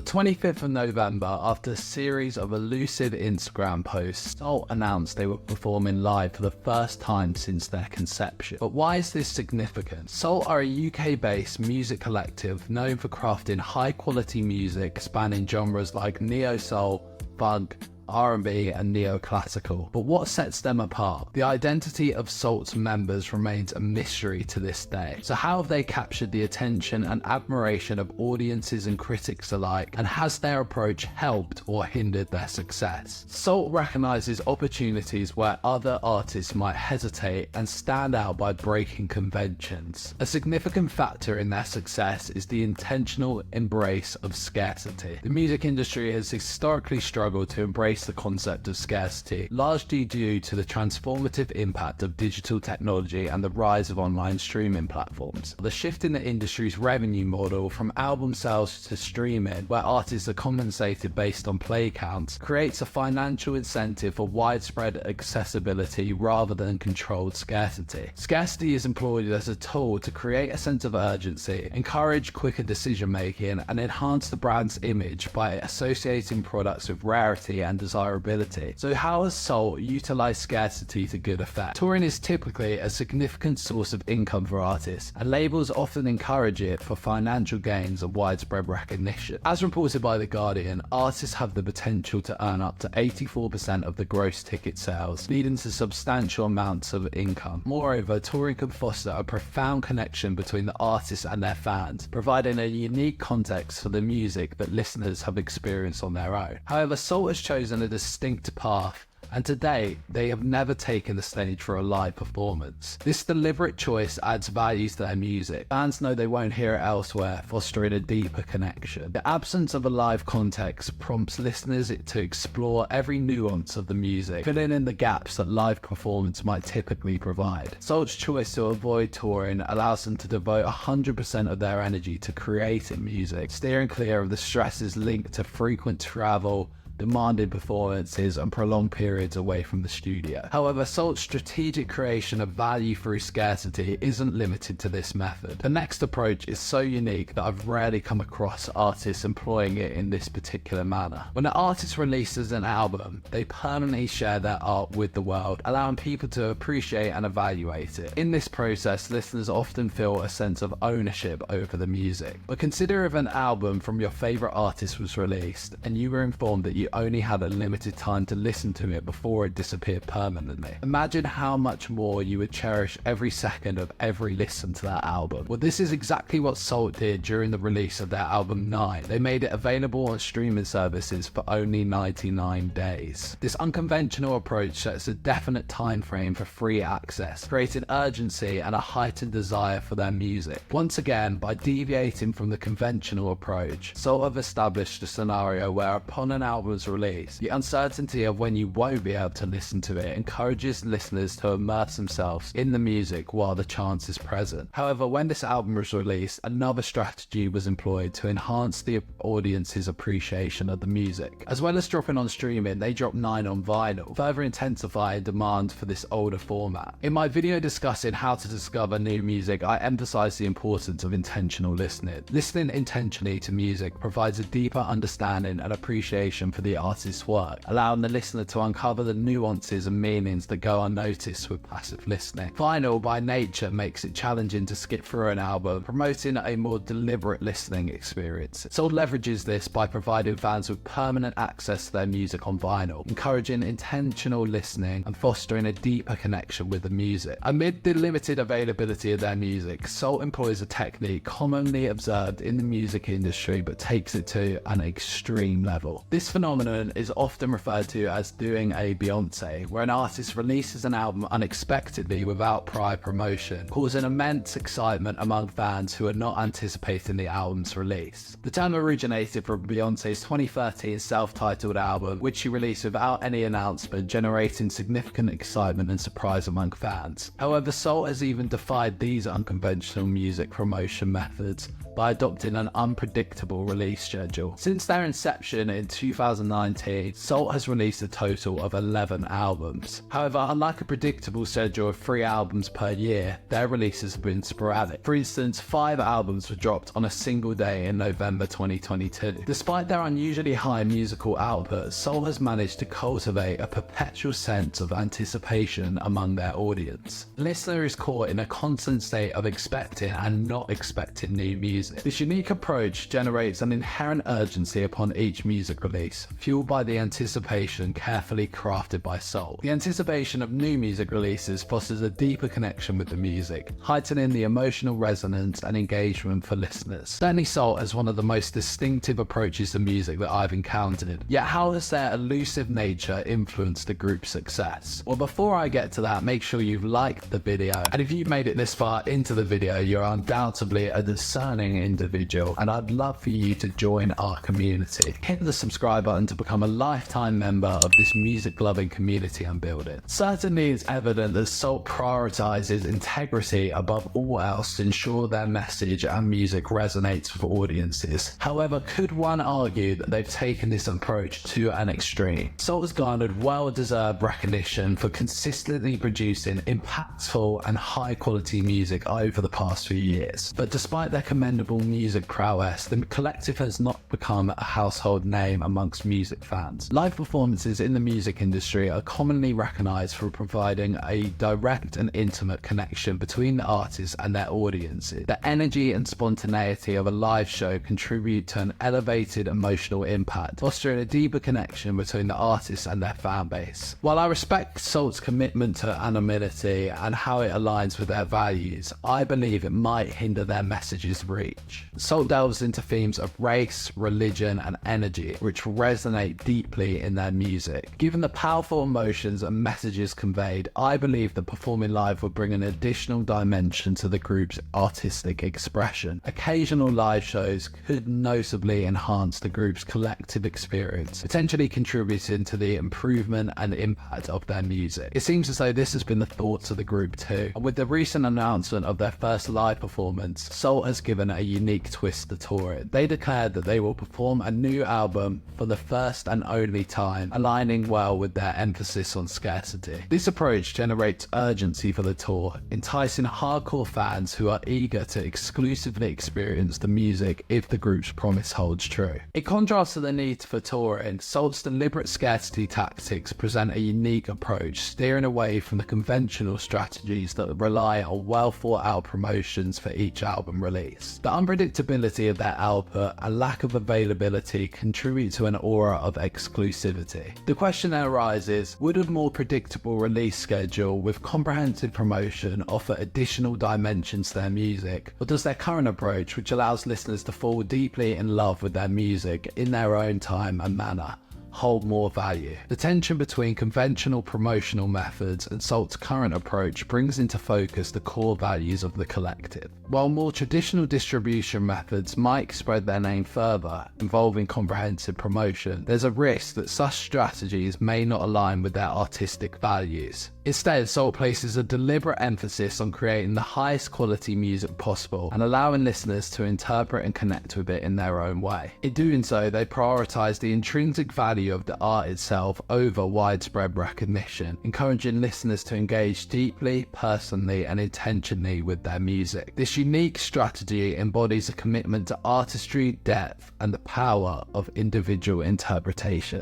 25th of November, after a series of elusive Instagram posts, Sault announced they were performing live for the first time since their conception. But why is this significant? Sault are a UK-based music collective known for crafting high-quality music spanning genres like neo-soul, funk, R&B and neoclassical. But what sets them apart? The identity of Sault's members remains a mystery to this day. So how have they captured the attention and admiration of audiences and critics alike, and has their approach helped or hindered their success? Sault recognizes opportunities where other artists might hesitate and stand out by breaking conventions. A significant factor in their success is the intentional embrace of scarcity. The music industry has historically struggled to embrace the concept of scarcity, largely due to the transformative impact of digital technology and the rise of online streaming platforms. The shift in the industry's revenue model from album sales to streaming, where artists are compensated based on play counts, creates a financial incentive for widespread accessibility rather than controlled scarcity. Scarcity is employed as a tool to create a sense of urgency, encourage quicker decision making, and enhance the brand's image by associating products with rarity and desirability. So how has Sault utilized scarcity to good effect? Touring is typically a significant source of income for artists, and labels often encourage it for financial gains and widespread recognition. As reported by The Guardian, artists have the potential to earn up to 84% of the gross ticket sales, leading to substantial amounts of income. Moreover, touring can foster a profound connection between the artists and their fans, providing a unique context for the music that listeners have experienced on their own. However, Sault has chosen a distinct path, and today they have never taken the stage for a live performance. This deliberate choice adds value to their music. Fans know they won't hear it elsewhere, fostering a deeper connection. The absence of a live context prompts listeners to explore every nuance of the music, filling in the gaps that live performance might typically provide. Sault's choice to avoid touring allows them to devote 100% of their energy to creating music, steering clear of the stresses linked to frequent travel, demanding performances and prolonged periods away from the studio. However, Sault's strategic creation of value through scarcity isn't limited to this method. The next approach is so unique that I've rarely come across artists employing it in this particular manner. When an artist releases an album, they permanently share their art with the world, allowing people to appreciate and evaluate it. In this process, listeners often feel a sense of ownership over the music. But consider if an album from your favorite artist was released and you were informed that you only had a limited time to listen to it before it disappeared permanently. Imagine how much more you would cherish every second of every listen to that album. Well, this is exactly what Sault did during the release of their album 9. They made it available on streaming services for only 99 days. This unconventional approach sets a definite time frame for free access, creating urgency and a heightened desire for their music. Once again, by deviating from the conventional approach, Sault have established a scenario where upon an album's release, the uncertainty of when you won't be able to listen to it encourages listeners to immerse themselves in the music while the chance is present. However, when this album was released, another strategy was employed to enhance the audience's appreciation of the music. As well as dropping on streaming, they dropped 9 on vinyl, further intensifying demand for this older format. In my video discussing how to discover new music, I emphasize the importance of intentional listening. Listening intentionally to music provides a deeper understanding and appreciation for the artist's work, allowing the listener to uncover the nuances and meanings that go unnoticed with passive listening. Vinyl by nature makes it challenging to skip through an album, promoting a more deliberate listening experience. Sault leverages this by providing fans with permanent access to their music on vinyl, encouraging intentional listening and fostering a deeper connection with the music. Amid the limited availability of their music, Sault employs a technique commonly observed in the music industry but takes it to an extreme level. This phenomenon is often referred to as doing a Beyoncé, where an artist releases an album unexpectedly without prior promotion, causing immense excitement among fans who are not anticipating the album's release. The term originated from Beyoncé's 2013 self-titled album, which she released without any announcement, generating significant excitement and surprise among fans. However, Sault has even defied these unconventional music promotion methods by adopting an unpredictable release schedule. Since their inception in 2019, Sault has released a total of 11 albums. However, unlike a predictable schedule of 3 albums per year, their releases have been sporadic. For instance, 5 albums were dropped on a single day in November 2022. Despite their unusually high musical output, Sault has managed to cultivate a perpetual sense of anticipation among their audience. The listener is caught in a constant state of expecting and not expecting new music. This unique approach generates an inherent urgency upon each music release, fueled by the anticipation carefully crafted by Sault. The anticipation of new music releases fosters a deeper connection with the music, heightening the emotional resonance and engagement for listeners. Certainly Sault has one of the most distinctive approaches to music that I've encountered. Yet how has their elusive nature influenced the group's success? Well, before I get to that, make sure you've liked the video, and if you've made it this far into the video, you're undoubtedly a discerning individual, and I'd love for you to join our community. Hit the subscribe button to become a lifetime member of this music-loving community I'm building. Certainly it's evident that Sault prioritizes integrity above all else to ensure their message and music resonates with audiences. However, could one argue that they've taken this approach to an extreme? Sault has garnered well-deserved recognition for consistently producing impactful and high-quality music over the past few years. But despite their commendable music prowess, the collective has not become a household name amongst music fans. Live performances in the music industry are commonly recognized for providing a direct and intimate connection between the artists and their audiences. The energy and spontaneity of a live show contribute to an elevated emotional impact, fostering a deeper connection between the artists and their fan base. While I respect Sault's commitment to anonymity and how it aligns with their values, I believe it might hinder their message's reach. Sault delves into themes of race, religion, and energy, which resonate deeply in their music. Given the powerful emotions and messages conveyed, I believe that performing live will bring an additional dimension to the group's artistic expression. Occasional live shows could notably enhance the group's collective experience, potentially contributing to the improvement and impact of their music. It seems as though this has been the thoughts of the group too, and with the recent announcement of their first live performance, Sault has given a unique twist to touring. They declared that they will perform a new album for the first and only time, aligning well with their emphasis on scarcity. This approach generates urgency for the tour, enticing hardcore fans who are eager to exclusively experience the music if the group's promise holds true. In contrast to the need for touring, Sault's deliberate scarcity tactics present a unique approach, steering away from the conventional strategies that rely on well thought out promotions for each album release. The unpredictability of their output and lack of availability contribute to an aura of exclusivity. The question then arises, would a more predictable release schedule with comprehensive promotion offer additional dimensions to their music, or does their current approach, which allows listeners to fall deeply in love with their music in their own time and manner, hold more value? The tension between conventional promotional methods and Sault's current approach brings into focus the core values of the collective. While more traditional distribution methods might spread their name further, involving comprehensive promotion, there's a risk that such strategies may not align with their artistic values. Instead, Sault places a deliberate emphasis on creating the highest quality music possible and allowing listeners to interpret and connect with it in their own way. In doing so, they prioritize the intrinsic value of the art itself over widespread recognition, encouraging listeners to engage deeply, personally, and intentionally with their music. This unique strategy embodies a commitment to artistry, depth, and the power of individual interpretation.